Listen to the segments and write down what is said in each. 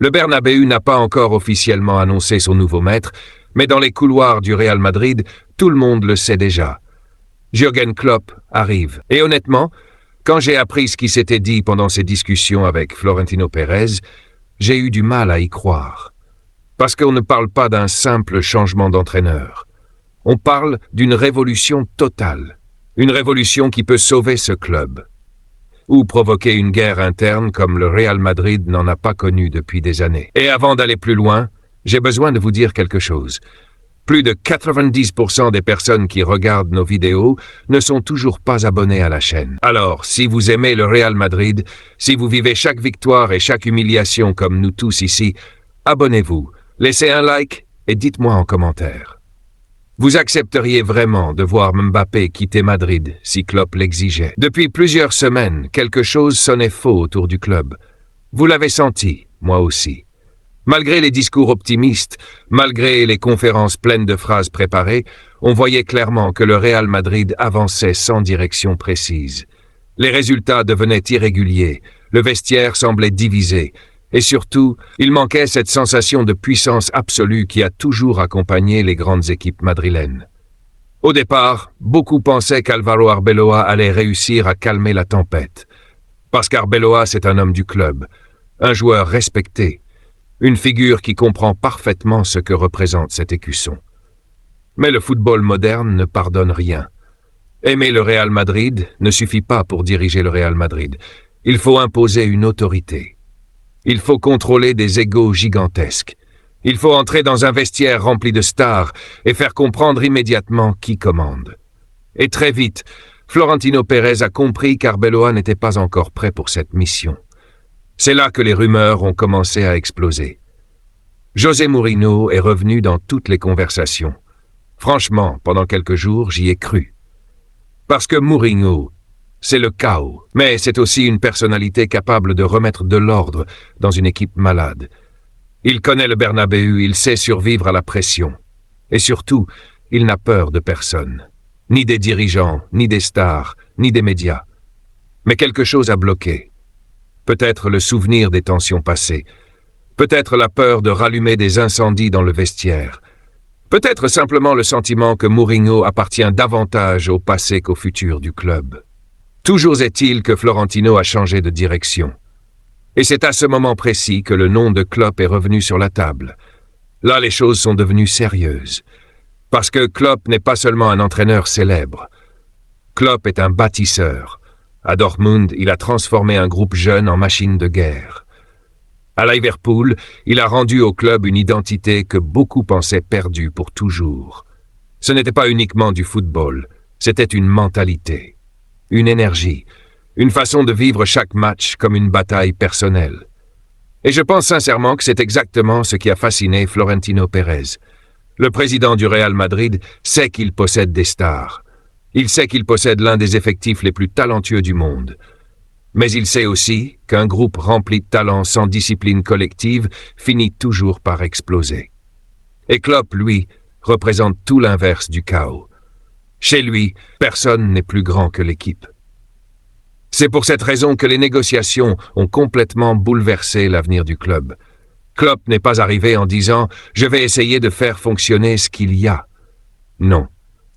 Le Bernabéu n'a pas encore officiellement annoncé son nouveau maître, mais dans les couloirs du Real Madrid, tout le monde le sait déjà. Jürgen Klopp arrive. Et honnêtement, quand j'ai appris ce qui s'était dit pendant ces discussions avec Florentino Pérez, j'ai eu du mal à y croire. Parce qu'on ne parle pas d'un simple changement d'entraîneur. On parle d'une révolution totale. Une révolution qui peut sauver ce club. Ou provoquer une guerre interne comme le Real Madrid n'en a pas connu depuis des années. Et avant d'aller plus loin, j'ai besoin de vous dire quelque chose. Plus de 90% des personnes qui regardent nos vidéos ne sont toujours pas abonnées à la chaîne. Alors, si vous aimez le Real Madrid, si vous vivez chaque victoire et chaque humiliation comme nous tous ici, abonnez-vous, laissez un like et dites-moi en commentaire. Vous accepteriez vraiment de voir Mbappé quitter Madrid si Klopp l'exigeait? Depuis plusieurs semaines, quelque chose sonnait faux autour du club. Vous l'avez senti, moi aussi. Malgré les discours optimistes, malgré les conférences pleines de phrases préparées, on voyait clairement que le Real Madrid avançait sans direction précise. Les résultats devenaient irréguliers, le vestiaire semblait divisé, et surtout, il manquait cette sensation de puissance absolue qui a toujours accompagné les grandes équipes madrilènes. Au départ, beaucoup pensaient qu'Álvaro Arbeloa allait réussir à calmer la tempête. Parce qu'Arbeloa, c'est un homme du club, un joueur respecté, une figure qui comprend parfaitement ce que représente cet écusson. Mais le football moderne ne pardonne rien. Aimer le Real Madrid ne suffit pas pour diriger le Real Madrid. Il faut imposer une autorité. Il faut contrôler des égos gigantesques. Il faut entrer dans un vestiaire rempli de stars et faire comprendre immédiatement qui commande. Et très vite, Florentino Pérez a compris qu'Arbeloa n'était pas encore prêt pour cette mission. C'est là que les rumeurs ont commencé à exploser. José Mourinho est revenu dans toutes les conversations. Franchement, pendant quelques jours, j'y ai cru. Parce que Mourinho, c'est le chaos, mais c'est aussi une personnalité capable de remettre de l'ordre dans une équipe malade. Il connaît le Bernabéu, il sait survivre à la pression. Et surtout, il n'a peur de personne. Ni des dirigeants, ni des stars, ni des médias. Mais quelque chose a bloqué. Peut-être le souvenir des tensions passées. Peut-être la peur de rallumer des incendies dans le vestiaire. Peut-être simplement le sentiment que Mourinho appartient davantage au passé qu'au futur du club. Toujours est-il que Florentino a changé de direction. Et c'est à ce moment précis que le nom de Klopp est revenu sur la table. Là, les choses sont devenues sérieuses. Parce que Klopp n'est pas seulement un entraîneur célèbre. Klopp est un bâtisseur. À Dortmund, il a transformé un groupe jeune en machine de guerre. À Liverpool, il a rendu au club une identité que beaucoup pensaient perdue pour toujours. Ce n'était pas uniquement du football, c'était une mentalité. Une énergie, une façon de vivre chaque match comme une bataille personnelle. Et je pense sincèrement que c'est exactement ce qui a fasciné Florentino Pérez. Le président du Real Madrid sait qu'il possède des stars. Il sait qu'il possède l'un des effectifs les plus talentueux du monde. Mais il sait aussi qu'un groupe rempli de talents sans discipline collective finit toujours par exploser. Et Klopp, lui, représente tout l'inverse du chaos. Chez lui, personne n'est plus grand que l'équipe. C'est pour cette raison que les négociations ont complètement bouleversé l'avenir du club. Klopp n'est pas arrivé en disant « Je vais essayer de faire fonctionner ce qu'il y a ». Non.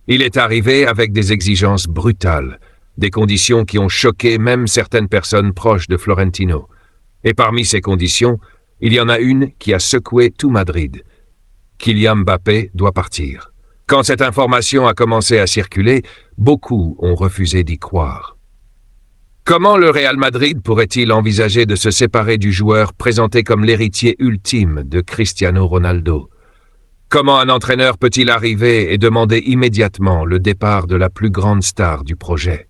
Il est arrivé avec des exigences brutales, des conditions qui ont choqué même certaines personnes proches de Florentino. Et parmi ces conditions, il y en a une qui a secoué tout Madrid. Kylian Mbappé doit partir. Quand cette information a commencé à circuler, beaucoup ont refusé d'y croire. Comment le Real Madrid pourrait-il envisager de se séparer du joueur présenté comme l'héritier ultime de Cristiano Ronaldo? Comment un entraîneur peut-il arriver et demander immédiatement le départ de la plus grande star du projet?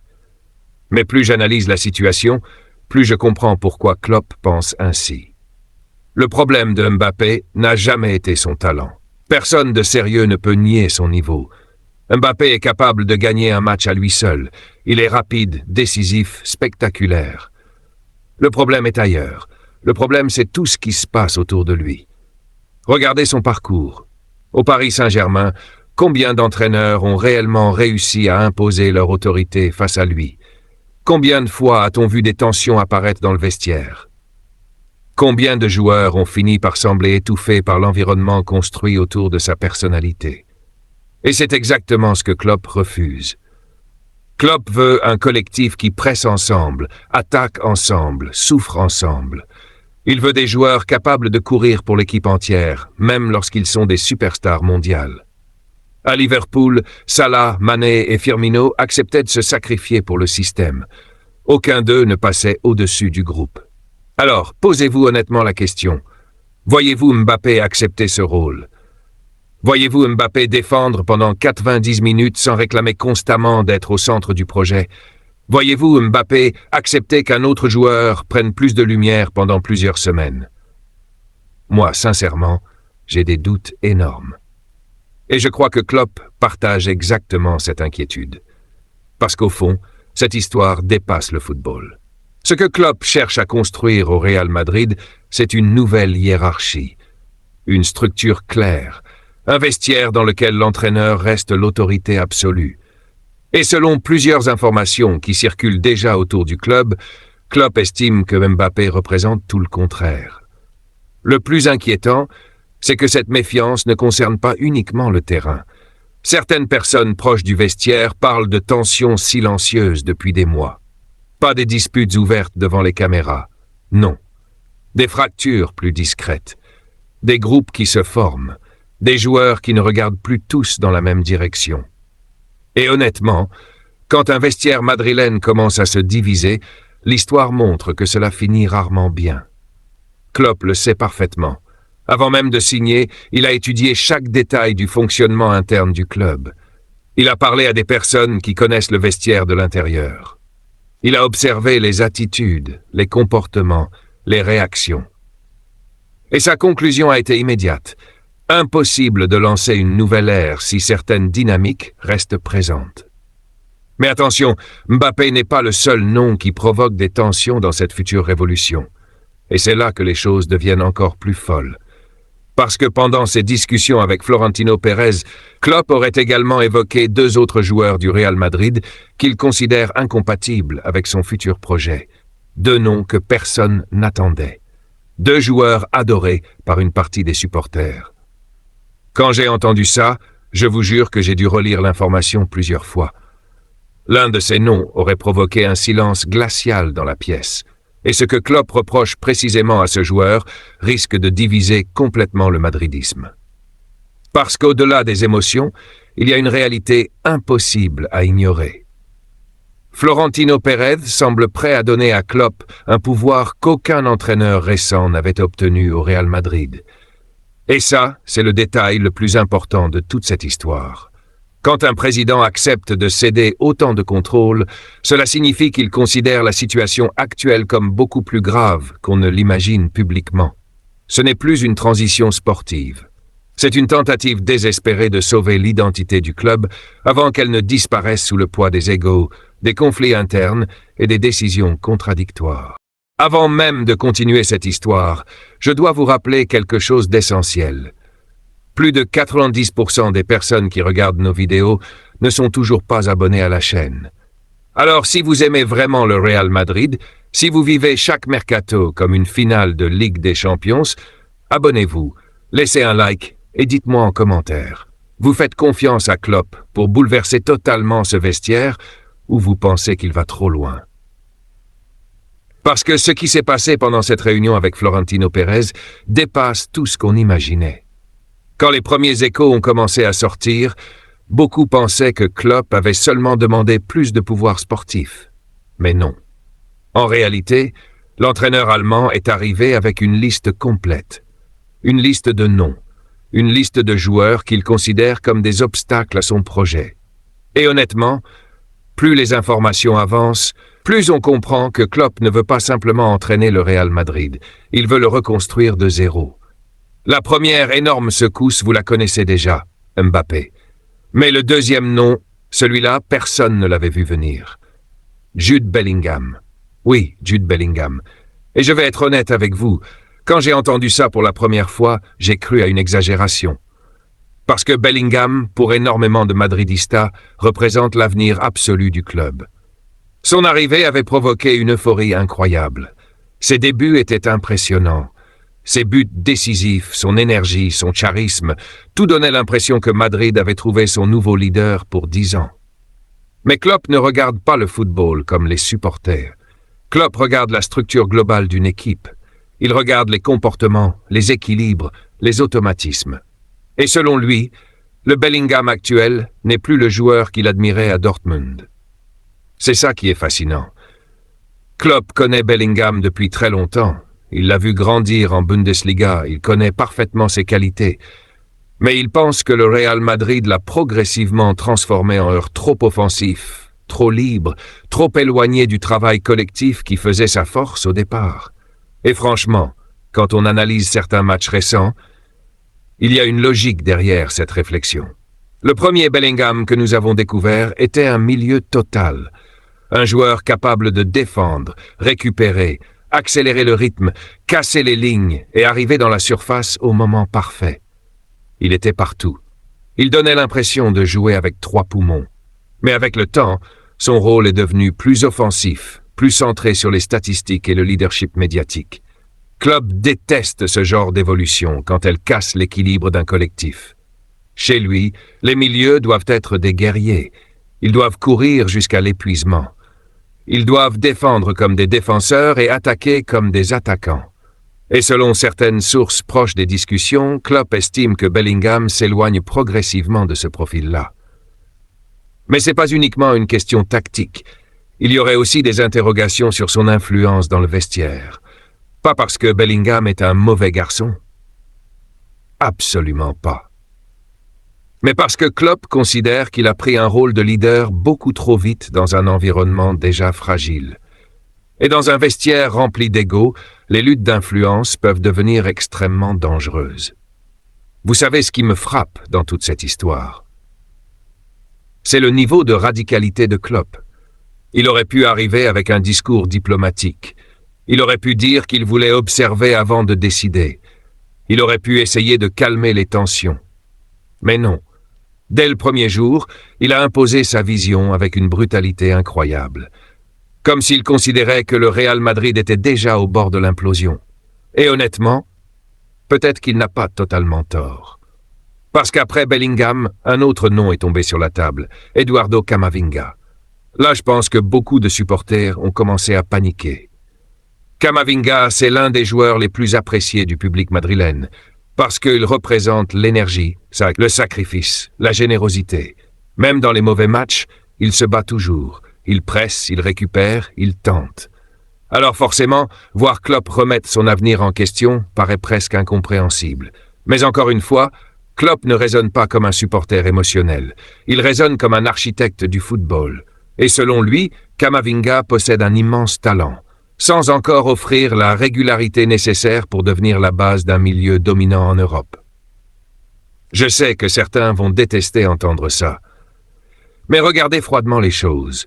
Mais plus j'analyse la situation, plus je comprends pourquoi Klopp pense ainsi. Le problème de Mbappé n'a jamais été son talent. Personne de sérieux ne peut nier son niveau. Mbappé est capable de gagner un match à lui seul. Il est rapide, décisif, spectaculaire. Le problème est ailleurs. Le problème, c'est tout ce qui se passe autour de lui. Regardez son parcours. Au Paris Saint-Germain, combien d'entraîneurs ont réellement réussi à imposer leur autorité face à lui? Combien de fois a-t-on vu des tensions apparaître dans le vestiaire? Combien de joueurs ont fini par sembler étouffés par l'environnement construit autour de sa personnalité? Et c'est exactement ce que Klopp refuse. Klopp veut un collectif qui presse ensemble, attaque ensemble, souffre ensemble. Il veut des joueurs capables de courir pour l'équipe entière, même lorsqu'ils sont des superstars mondiales. À Liverpool, Salah, Mané et Firmino acceptaient de se sacrifier pour le système. Aucun d'eux ne passait au-dessus du groupe. Alors, posez-vous honnêtement la question. Voyez-vous Mbappé accepter ce rôle? Voyez-vous Mbappé défendre pendant 90 minutes sans réclamer constamment d'être au centre du projet? Voyez-vous Mbappé accepter qu'un autre joueur prenne plus de lumière pendant plusieurs semaines? Moi, sincèrement, j'ai des doutes énormes. Et je crois que Klopp partage exactement cette inquiétude. Parce qu'au fond, cette histoire dépasse le football. Ce que Klopp cherche à construire au Real Madrid, c'est une nouvelle hiérarchie. Une structure claire, un vestiaire dans lequel l'entraîneur reste l'autorité absolue. Et selon plusieurs informations qui circulent déjà autour du club, Klopp estime que Mbappé représente tout le contraire. Le plus inquiétant, c'est que cette méfiance ne concerne pas uniquement le terrain. Certaines personnes proches du vestiaire parlent de tensions silencieuses depuis des mois. Pas des disputes ouvertes devant les caméras, non. Des fractures plus discrètes. Des groupes qui se forment. Des joueurs qui ne regardent plus tous dans la même direction. Et honnêtement, quand un vestiaire madrilène commence à se diviser, l'histoire montre que cela finit rarement bien. Klopp le sait parfaitement. Avant même de signer, il a étudié chaque détail du fonctionnement interne du club. Il a parlé à des personnes qui connaissent le vestiaire de l'intérieur. Il a observé les attitudes, les comportements, les réactions. Et sa conclusion a été immédiate. Impossible de lancer une nouvelle ère si certaines dynamiques restent présentes. Mais attention, Mbappé n'est pas le seul nom qui provoque des tensions dans cette future révolution. Et c'est là que les choses deviennent encore plus folles. Parce que pendant ses discussions avec Florentino Pérez, Klopp aurait également évoqué 2 autres joueurs du Real Madrid qu'il considère incompatibles avec son futur projet. 2 noms que personne n'attendait. 2 joueurs adorés par une partie des supporters. Quand j'ai entendu ça, je vous jure que j'ai dû relire l'information plusieurs fois. L'un de ces noms aurait provoqué un silence glacial dans la pièce. Et ce que Klopp reproche précisément à ce joueur risque de diviser complètement le madridisme. Parce qu'au-delà des émotions, il y a une réalité impossible à ignorer. Florentino Pérez semble prêt à donner à Klopp un pouvoir qu'aucun entraîneur récent n'avait obtenu au Real Madrid. Et ça, c'est le détail le plus important de toute cette histoire. Quand un président accepte de céder autant de contrôle, cela signifie qu'il considère la situation actuelle comme beaucoup plus grave qu'on ne l'imagine publiquement. Ce n'est plus une transition sportive. C'est une tentative désespérée de sauver l'identité du club avant qu'elle ne disparaisse sous le poids des égos, des conflits internes et des décisions contradictoires. Avant même de continuer cette histoire, je dois vous rappeler quelque chose d'essentiel. Plus de 90% des personnes qui regardent nos vidéos ne sont toujours pas abonnées à la chaîne. Alors si vous aimez vraiment le Real Madrid, si vous vivez chaque mercato comme une finale de Ligue des Champions, abonnez-vous, laissez un like et dites-moi en commentaire. Vous faites confiance à Klopp pour bouleverser totalement ce vestiaire ou vous pensez qu'il va trop loin? Parce que ce qui s'est passé pendant cette réunion avec Florentino Pérez dépasse tout ce qu'on imaginait. Quand les premiers échos ont commencé à sortir, beaucoup pensaient que Klopp avait seulement demandé plus de pouvoir sportif. Mais non. En réalité, l'entraîneur allemand est arrivé avec une liste complète. Une liste de noms. Une liste de joueurs qu'il considère comme des obstacles à son projet. Et honnêtement, plus les informations avancent, plus on comprend que Klopp ne veut pas simplement entraîner le Real Madrid. Il veut le reconstruire de zéro. La première énorme secousse, vous la connaissez déjà, Mbappé. Mais le deuxième nom, celui-là, personne ne l'avait vu venir. Jude Bellingham. Oui, Jude Bellingham. Et je vais être honnête avec vous, quand j'ai entendu ça pour la première fois, j'ai cru à une exagération. Parce que Bellingham, pour énormément de Madridistas, représente l'avenir absolu du club. Son arrivée avait provoqué une euphorie incroyable. Ses débuts étaient impressionnants. Ses buts décisifs, son énergie, son charisme, tout donnait l'impression que Madrid avait trouvé son nouveau leader pour 10 ans. Mais Klopp ne regarde pas le football comme les supporters. Klopp regarde la structure globale d'une équipe. Il regarde les comportements, les équilibres, les automatismes. Et selon lui, le Bellingham actuel n'est plus le joueur qu'il admirait à Dortmund. C'est ça qui est fascinant. Klopp connaît Bellingham depuis très longtemps. Il l'a vu grandir en Bundesliga, il connaît parfaitement ses qualités. Mais il pense que le Real Madrid l'a progressivement transformé en joueur trop offensif, trop libre, trop éloigné du travail collectif qui faisait sa force au départ. Et franchement, quand on analyse certains matchs récents, il y a une logique derrière cette réflexion. Le premier Bellingham que nous avons découvert était un milieu total. Un joueur capable de défendre, récupérer, accélérer le rythme, casser les lignes et arriver dans la surface au moment parfait. Il était partout. Il donnait l'impression de jouer avec 3 poumons. Mais avec le temps, son rôle est devenu plus offensif, plus centré sur les statistiques et le leadership médiatique. Klopp déteste ce genre d'évolution quand elle casse l'équilibre d'un collectif. Chez lui, les milieux doivent être des guerriers. Ils doivent courir jusqu'à l'épuisement. Ils doivent défendre comme des défenseurs et attaquer comme des attaquants. Et selon certaines sources proches des discussions, Klopp estime que Bellingham s'éloigne progressivement de ce profil-là. Mais ce n'est pas uniquement une question tactique. Il y aurait aussi des interrogations sur son influence dans le vestiaire. Pas parce que Bellingham est un mauvais garçon. Absolument pas. Mais parce que Klopp considère qu'il a pris un rôle de leader beaucoup trop vite dans un environnement déjà fragile. Et dans un vestiaire rempli d'ego, les luttes d'influence peuvent devenir extrêmement dangereuses. Vous savez ce qui me frappe dans toute cette histoire? C'est le niveau de radicalité de Klopp. Il aurait pu arriver avec un discours diplomatique. Il aurait pu dire qu'il voulait observer avant de décider. Il aurait pu essayer de calmer les tensions. Mais non. Dès le premier jour, il a imposé sa vision avec une brutalité incroyable. Comme s'il considérait que le Real Madrid était déjà au bord de l'implosion. Et honnêtement, peut-être qu'il n'a pas totalement tort. Parce qu'après Bellingham, un autre nom est tombé sur la table, Eduardo Camavinga. Là, je pense que beaucoup de supporters ont commencé à paniquer. Camavinga, c'est l'un des joueurs les plus appréciés du public madrilène, parce qu'il représente l'énergie, le sacrifice, la générosité. Même dans les mauvais matchs, il se bat toujours. Il presse, il récupère, il tente. Alors forcément, voir Klopp remettre son avenir en question paraît presque incompréhensible. Mais encore une fois, Klopp ne raisonne pas comme un supporter émotionnel. Il raisonne comme un architecte du football. Et selon lui, Camavinga possède un immense talent, sans encore offrir la régularité nécessaire pour devenir la base d'un milieu dominant en Europe. Je sais que certains vont détester entendre ça. Mais regardez froidement les choses.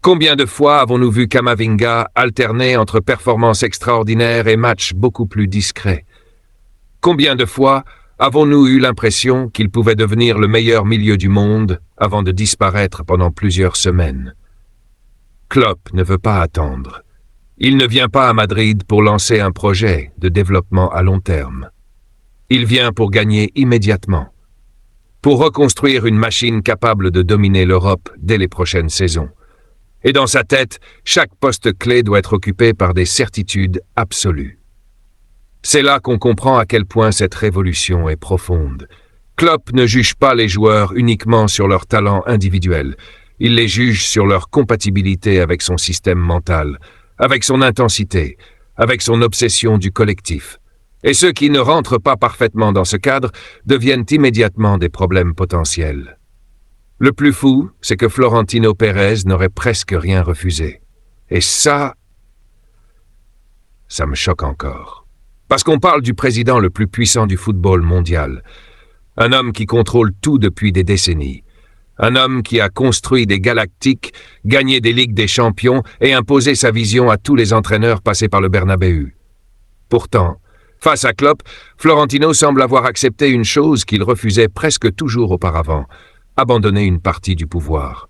Combien de fois avons-nous vu Camavinga alterner entre performances extraordinaires et matchs beaucoup plus discrets? Combien de fois avons-nous eu l'impression qu'il pouvait devenir le meilleur milieu du monde avant de disparaître pendant plusieurs semaines? Klopp ne veut pas attendre. Il ne vient pas à Madrid pour lancer un projet de développement à long terme. Il vient pour gagner immédiatement, pour reconstruire une machine capable de dominer l'Europe dès les prochaines saisons. Et dans sa tête, chaque poste clé doit être occupé par des certitudes absolues. C'est là qu'on comprend à quel point cette révolution est profonde. Klopp ne juge pas les joueurs uniquement sur leur talent individuel. Il les juge sur leur compatibilité avec son système mental, avec son intensité, avec son obsession du collectif. Et ceux qui ne rentrent pas parfaitement dans ce cadre deviennent immédiatement des problèmes potentiels. Le plus fou, c'est que Florentino Pérez n'aurait presque rien refusé. Et ça me choque encore. Parce qu'on parle du président le plus puissant du football mondial. Un homme qui contrôle tout depuis des décennies. Un homme qui a construit des galactiques, gagné des Ligues des Champions et imposé sa vision à tous les entraîneurs passés par le Bernabéu. Pourtant, face à Klopp, Florentino semble avoir accepté une chose qu'il refusait presque toujours auparavant, abandonner une partie du pouvoir.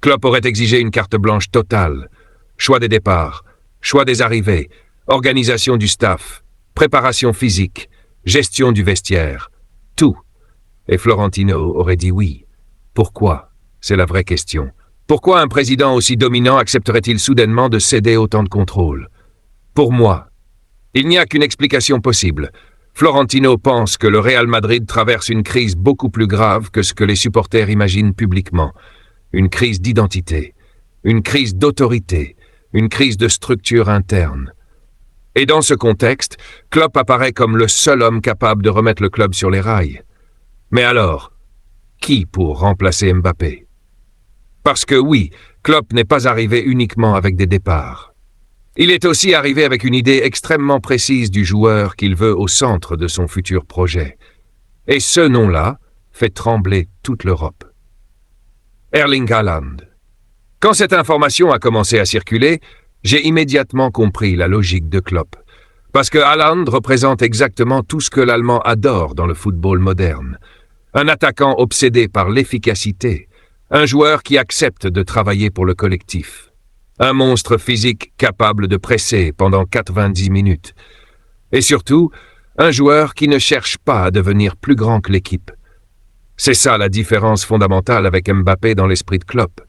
Klopp aurait exigé une carte blanche totale, choix des départs, choix des arrivées, Organisation du staff, préparation physique, gestion du vestiaire, tout. Et Florentino aurait dit oui. Pourquoi? C'est la vraie question. Pourquoi un président aussi dominant accepterait-il soudainement de céder autant de contrôle? Pour moi, il n'y a qu'une explication possible. Florentino pense que le Real Madrid traverse une crise beaucoup plus grave que ce que les supporters imaginent publiquement. Une crise d'identité, une crise d'autorité, une crise de structure interne. Et dans ce contexte, Klopp apparaît comme le seul homme capable de remettre le club sur les rails. Mais alors, qui pour remplacer Mbappé? Parce que oui, Klopp n'est pas arrivé uniquement avec des départs. Il est aussi arrivé avec une idée extrêmement précise du joueur qu'il veut au centre de son futur projet. Et ce nom-là fait trembler toute l'Europe. Erling Haaland. Quand cette information a commencé à circuler, j'ai immédiatement compris la logique de Klopp. Parce que Haaland représente exactement tout ce que l'Allemand adore dans le football moderne. Un attaquant obsédé par l'efficacité, un joueur qui accepte de travailler pour le collectif, un monstre physique capable de presser pendant 90 minutes, et surtout, un joueur qui ne cherche pas à devenir plus grand que l'équipe. C'est ça la différence fondamentale avec Mbappé dans l'esprit de Klopp.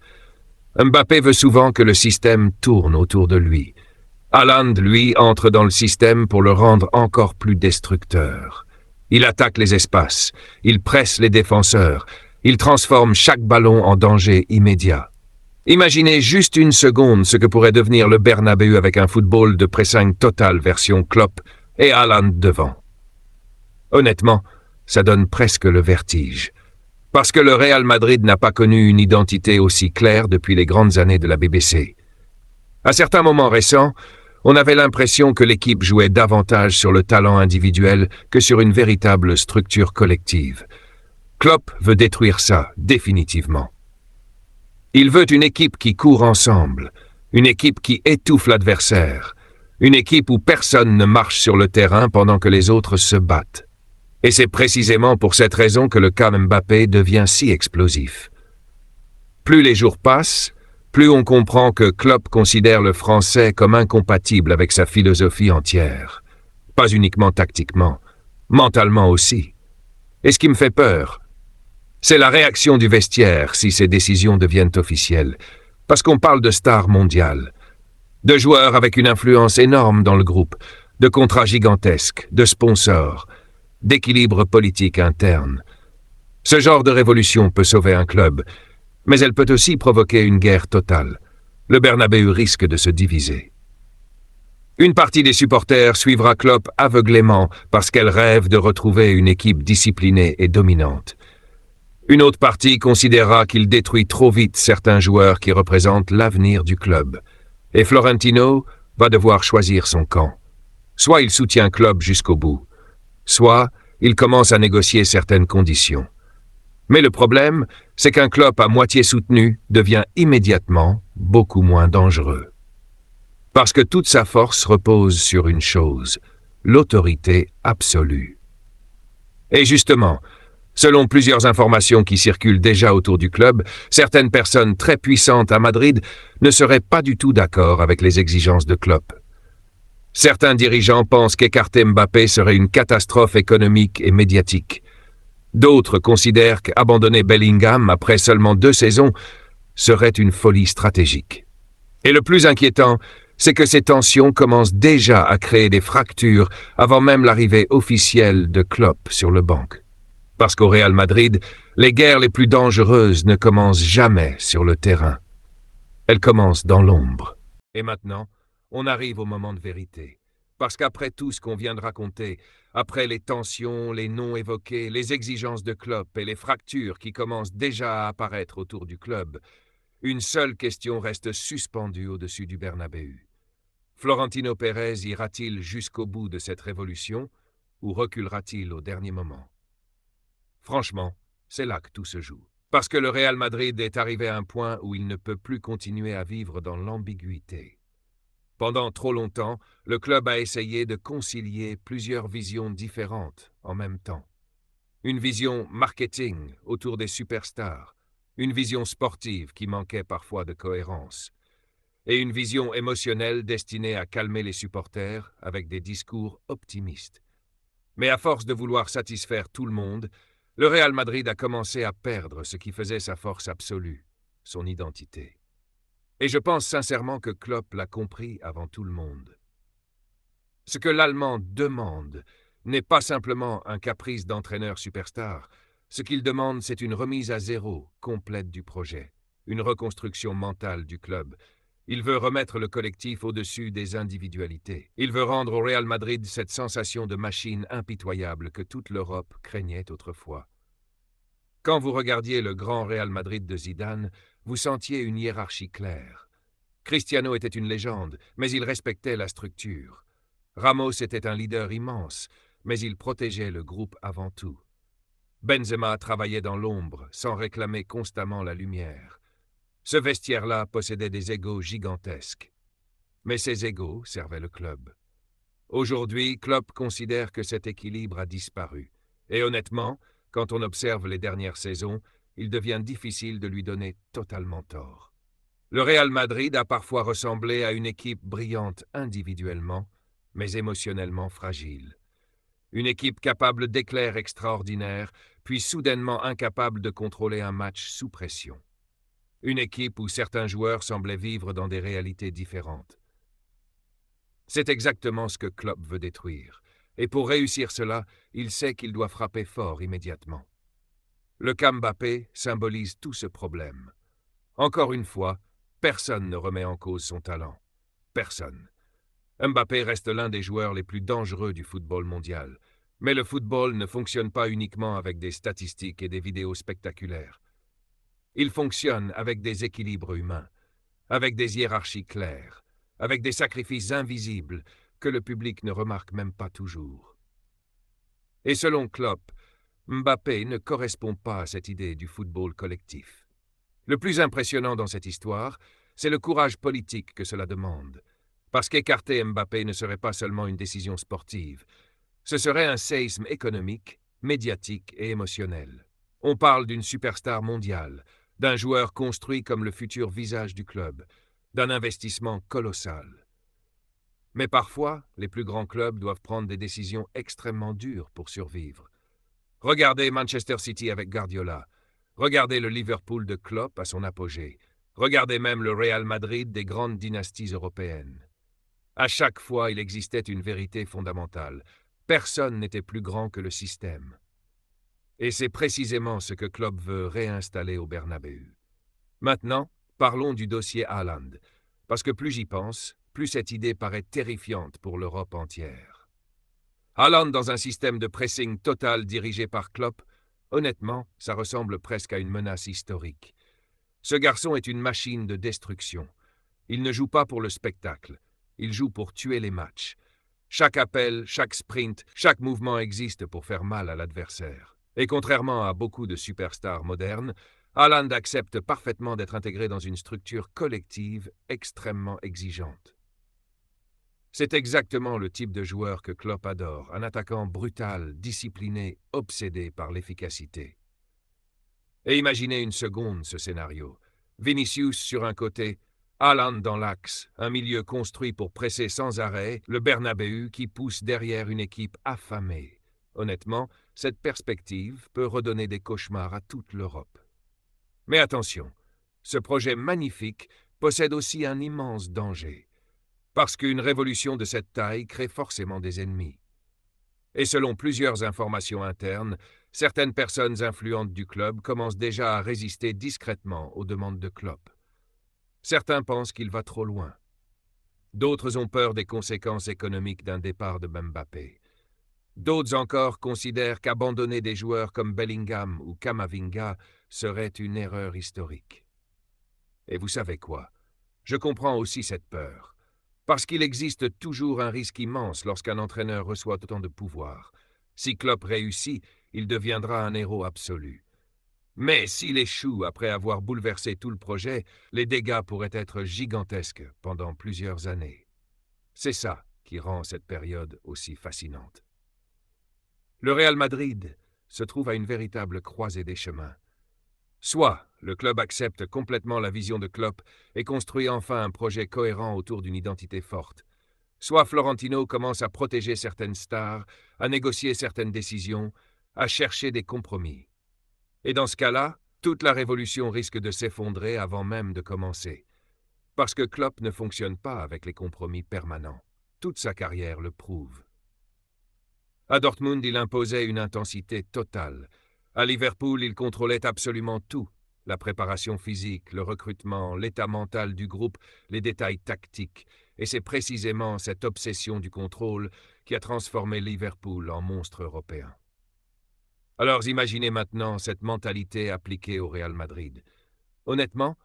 Mbappé veut souvent que le système tourne autour de lui. Haaland, lui, entre dans le système pour le rendre encore plus destructeur. Il attaque les espaces, il presse les défenseurs, il transforme chaque ballon en danger immédiat. Imaginez juste une seconde ce que pourrait devenir le Bernabéu avec un football de pressing total version Klopp et Haaland devant. Honnêtement, ça donne presque le vertige. Parce que le Real Madrid n'a pas connu une identité aussi claire depuis les grandes années de la BBC. À certains moments récents, on avait l'impression que l'équipe jouait davantage sur le talent individuel que sur une véritable structure collective. Klopp veut détruire ça, définitivement. Il veut une équipe qui court ensemble, une équipe qui étouffe l'adversaire, une équipe où personne ne marche sur le terrain pendant que les autres se battent. Et c'est précisément pour cette raison que le cas Mbappé devient si explosif. Plus les jours passent, plus on comprend que Klopp considère le Français comme incompatible avec sa philosophie entière. Pas uniquement tactiquement, mentalement aussi. Et ce qui me fait peur, c'est la réaction du vestiaire si ces décisions deviennent officielles. Parce qu'on parle de stars mondiales, de joueurs avec une influence énorme dans le groupe, de contrats gigantesques, de sponsors, d'équilibre politique interne. Ce genre de révolution peut sauver un club, mais elle peut aussi provoquer une guerre totale. Le Bernabéu risque de se diviser. Une partie des supporters suivra Klopp aveuglément parce qu'elle rêve de retrouver une équipe disciplinée et dominante. Une autre partie considérera qu'il détruit trop vite certains joueurs qui représentent l'avenir du club. Et Florentino va devoir choisir son camp. Soit il soutient Klopp jusqu'au bout, soit il commence à négocier certaines conditions. Mais le problème, c'est qu'un Klopp à moitié soutenu devient immédiatement beaucoup moins dangereux. Parce que toute sa force repose sur une chose, l'autorité absolue. Et justement, selon plusieurs informations qui circulent déjà autour du club, certaines personnes très puissantes à Madrid ne seraient pas du tout d'accord avec les exigences de Klopp. Certains dirigeants pensent qu'écarter Mbappé serait une catastrophe économique et médiatique. D'autres considèrent qu'abandonner Bellingham après seulement 2 saisons serait une folie stratégique. Et le plus inquiétant, c'est que ces tensions commencent déjà à créer des fractures avant même l'arrivée officielle de Klopp sur le banc. Parce qu'au Real Madrid, les guerres les plus dangereuses ne commencent jamais sur le terrain. Elles commencent dans l'ombre. Et maintenant, on arrive au moment de vérité. Parce qu'après tout ce qu'on vient de raconter, après les tensions, les noms évoqués, les exigences de Klopp et les fractures qui commencent déjà à apparaître autour du club, une seule question reste suspendue au-dessus du Bernabéu. Florentino Pérez ira-t-il jusqu'au bout de cette révolution ou reculera-t-il au dernier moment? Franchement, c'est là que tout se joue. Parce que le Real Madrid est arrivé à un point où il ne peut plus continuer à vivre dans l'ambiguïté. Pendant trop longtemps, le club a essayé de concilier plusieurs visions différentes en même temps. Une vision marketing autour des superstars, une vision sportive qui manquait parfois de cohérence. et une vision émotionnelle destinée à calmer les supporters avec des discours optimistes. Mais à force de vouloir satisfaire tout le monde, le Real Madrid a commencé à perdre ce qui faisait sa force absolue, son identité. Et je pense sincèrement que Klopp l'a compris avant tout le monde. Ce que l'Allemand demande n'est pas simplement un caprice d'entraîneur superstar. Ce qu'il demande, c'est une remise à zéro complète du projet, une reconstruction mentale du club. Il veut remettre le collectif au-dessus des individualités. Il veut rendre au Real Madrid cette sensation de machine impitoyable que toute l'Europe craignait autrefois. Quand vous regardiez le grand Real Madrid de Zidane, vous sentiez une hiérarchie claire. Cristiano était une légende, mais il respectait la structure. Ramos était un leader immense, mais il protégeait le groupe avant tout. Benzema travaillait dans l'ombre, sans réclamer constamment la lumière. Ce vestiaire-là possédait des égos gigantesques. Mais ces égos servaient le club. Aujourd'hui, Klopp considère que cet équilibre a disparu. Et honnêtement, quand on observe les dernières saisons, il devient difficile de lui donner totalement tort. Le Real Madrid a parfois ressemblé à une équipe brillante individuellement, mais émotionnellement fragile. Une équipe capable d'éclairs extraordinaires, puis soudainement incapable de contrôler un match sous pression. Une équipe où certains joueurs semblaient vivre dans des réalités différentes. C'est exactement ce que Klopp veut détruire. Et pour réussir cela, il sait qu'il doit frapper fort immédiatement. Le cas Mbappé symbolise tout ce problème. Encore une fois, personne ne remet en cause son talent. Personne. Mbappé reste l'un des joueurs les plus dangereux du football mondial. Mais le football ne fonctionne pas uniquement avec des statistiques et des vidéos spectaculaires. Il fonctionne avec des équilibres humains, avec des hiérarchies claires, avec des sacrifices invisibles que le public ne remarque même pas toujours. Et selon Klopp, Mbappé ne correspond pas à cette idée du football collectif. Le plus impressionnant dans cette histoire, c'est le courage politique que cela demande. Parce qu'écarter Mbappé ne serait pas seulement une décision sportive, ce serait un séisme économique, médiatique et émotionnel. On parle d'une superstar mondiale, d'un joueur construit comme le futur visage du club, d'un investissement colossal. Mais parfois, les plus grands clubs doivent prendre des décisions extrêmement dures pour survivre. Regardez Manchester City avec Guardiola. Regardez le Liverpool de Klopp à son apogée. Regardez même le Real Madrid des grandes dynasties européennes. À chaque fois, il existait une vérité fondamentale. Personne n'était plus grand que le système. Et c'est précisément ce que Klopp veut réinstaller au Bernabéu. Maintenant, parlons du dossier Haaland, parce que plus j'y pense, plus cette idée paraît terrifiante pour l'Europe entière. Haaland dans un système de pressing total dirigé par Klopp, honnêtement, ça ressemble presque à une menace historique. Ce garçon est une machine de destruction. Il ne joue pas pour le spectacle, il joue pour tuer les matchs. Chaque appel, chaque sprint, chaque mouvement existe pour faire mal à l'adversaire. Et contrairement à beaucoup de superstars modernes, Haaland accepte parfaitement d'être intégré dans une structure collective extrêmement exigeante. C'est exactement le type de joueur que Klopp adore, un attaquant brutal, discipliné, obsédé par l'efficacité. Et imaginez une seconde ce scénario. Vinicius sur un côté, Haaland dans l'axe, un milieu construit pour presser sans arrêt, le Bernabéu qui pousse derrière une équipe affamée. Honnêtement, cette perspective peut redonner des cauchemars à toute l'Europe. Mais attention, ce projet magnifique possède aussi un immense danger. Parce qu'une révolution de cette taille crée forcément des ennemis. Et selon plusieurs informations internes, certaines personnes influentes du club commencent déjà à résister discrètement aux demandes de Klopp. Certains pensent qu'il va trop loin. D'autres ont peur des conséquences économiques d'un départ de Mbappé. D'autres encore considèrent qu'abandonner des joueurs comme Bellingham ou Camavinga serait une erreur historique. Et vous savez quoi? Je comprends aussi cette peur. Parce qu'il existe toujours un risque immense lorsqu'un entraîneur reçoit autant de pouvoir. Si Klopp réussit, il deviendra un héros absolu. Mais s'il échoue après avoir bouleversé tout le projet, les dégâts pourraient être gigantesques pendant plusieurs années. C'est ça qui rend cette période aussi fascinante. Le Real Madrid se trouve à une véritable croisée des chemins. Soit le club accepte complètement la vision de Klopp et construit enfin un projet cohérent autour d'une identité forte. Soit Florentino commence à protéger certaines stars, à négocier certaines décisions, à chercher des compromis. Et dans ce cas-là, toute la révolution risque de s'effondrer avant même de commencer. Parce que Klopp ne fonctionne pas avec les compromis permanents. Toute sa carrière le prouve. À Dortmund, il imposait une intensité totale. À Liverpool, il contrôlait absolument tout. La préparation physique, le recrutement, l'état mental du groupe, les détails tactiques. Et c'est précisément cette obsession du contrôle qui a transformé Liverpool en monstre européen. Alors imaginez maintenant cette mentalité appliquée au Real Madrid. Honnêtement,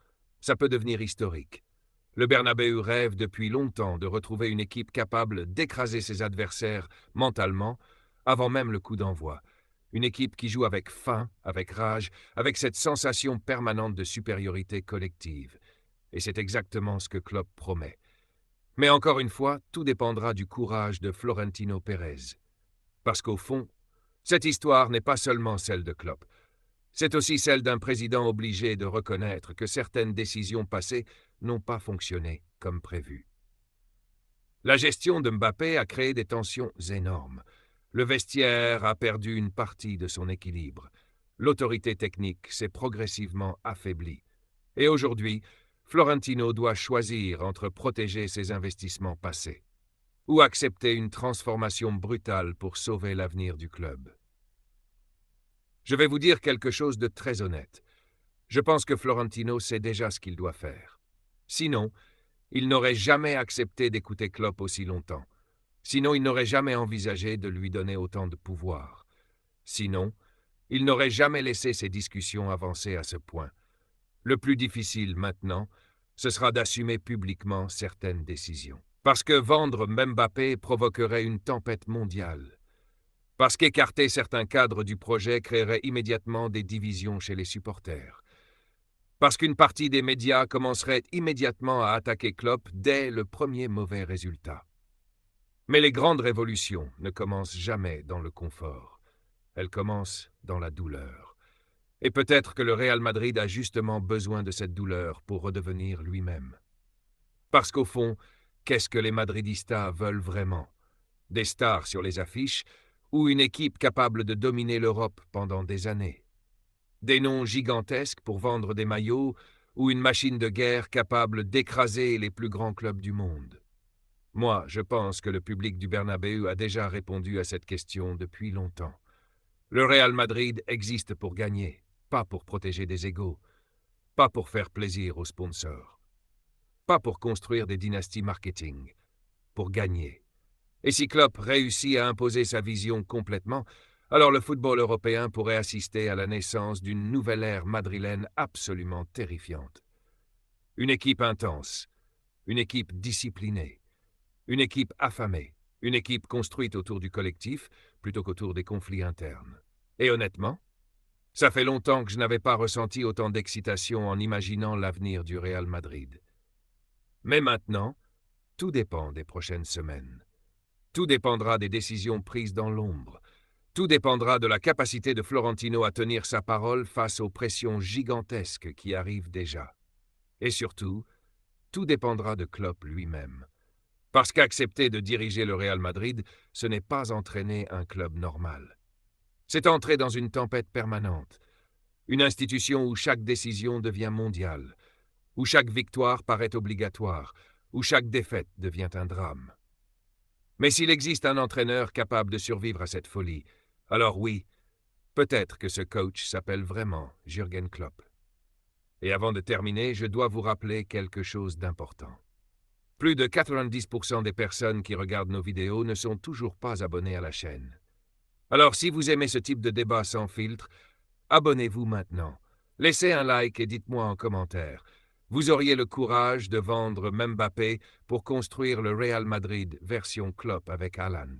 ça peut devenir historique. Le Bernabéu rêve depuis longtemps de retrouver une équipe capable d'écraser ses adversaires mentalement avant même le coup d'envoi. Une équipe qui joue avec faim, avec rage, avec cette sensation permanente de supériorité collective. Et c'est exactement ce que Klopp promet. Mais encore une fois, tout dépendra du courage de Florentino Pérez. Parce qu'au fond, cette histoire n'est pas seulement celle de Klopp. C'est aussi celle d'un président obligé de reconnaître que certaines décisions passées n'ont pas fonctionné comme prévu. La gestion de Mbappé a créé des tensions énormes. Le vestiaire a perdu une partie de son équilibre. L'autorité technique s'est progressivement affaiblie. Et aujourd'hui, Florentino doit choisir entre protéger ses investissements passés ou accepter une transformation brutale pour sauver l'avenir du club. Je vais vous dire quelque chose de très honnête. Je pense que Florentino sait déjà ce qu'il doit faire. Sinon, il n'aurait jamais accepté d'écouter Klopp aussi longtemps. Sinon, il n'aurait jamais envisagé de lui donner autant de pouvoir. Sinon, il n'aurait jamais laissé ces discussions avancer à ce point. Le plus difficile maintenant, ce sera d'assumer publiquement certaines décisions. Parce que vendre Mbappé provoquerait une tempête mondiale. Parce qu'écarter certains cadres du projet créerait immédiatement des divisions chez les supporters. Parce qu'une partie des médias commencerait immédiatement à attaquer Klopp dès le premier mauvais résultat. Mais les grandes révolutions ne commencent jamais dans le confort. Elles commencent dans la douleur. Et peut-être que le Real Madrid a justement besoin de cette douleur pour redevenir lui-même. Parce qu'au fond, qu'est-ce que les Madridistas veulent vraiment? Des stars sur les affiches ou une équipe capable de dominer l'Europe pendant des années? Des noms gigantesques pour vendre des maillots ou une machine de guerre capable d'écraser les plus grands clubs du monde? Moi, je pense que le public du Bernabéu a déjà répondu à cette question depuis longtemps. Le Real Madrid existe pour gagner, pas pour protéger des égos, pas pour faire plaisir aux sponsors, pas pour construire des dynasties marketing, pour gagner. Et si Klopp réussit à imposer sa vision complètement, alors le football européen pourrait assister à la naissance d'une nouvelle ère madrilène absolument terrifiante. Une équipe intense, une équipe disciplinée, une équipe affamée, une équipe construite autour du collectif plutôt qu'autour des conflits internes. Et honnêtement, ça fait longtemps que je n'avais pas ressenti autant d'excitation en imaginant l'avenir du Real Madrid. Mais maintenant, tout dépend des prochaines semaines. Tout dépendra des décisions prises dans l'ombre. Tout dépendra de la capacité de Florentino à tenir sa parole face aux pressions gigantesques qui arrivent déjà. Et surtout, tout dépendra de Klopp lui-même. Parce qu'accepter de diriger le Real Madrid, ce n'est pas entraîner un club normal. C'est entrer dans une tempête permanente, une institution où chaque décision devient mondiale, où chaque victoire paraît obligatoire, où chaque défaite devient un drame. Mais s'il existe un entraîneur capable de survivre à cette folie, alors oui, peut-être que ce coach s'appelle vraiment Jürgen Klopp. Et avant de terminer, je dois vous rappeler quelque chose d'important. Plus de 90% des personnes qui regardent nos vidéos ne sont toujours pas abonnées à la chaîne. Alors si vous aimez ce type de débat sans filtre, abonnez-vous maintenant. Laissez un like et dites-moi en commentaire. Vous auriez le courage de vendre Mbappé pour construire le Real Madrid version Klopp avec Haaland.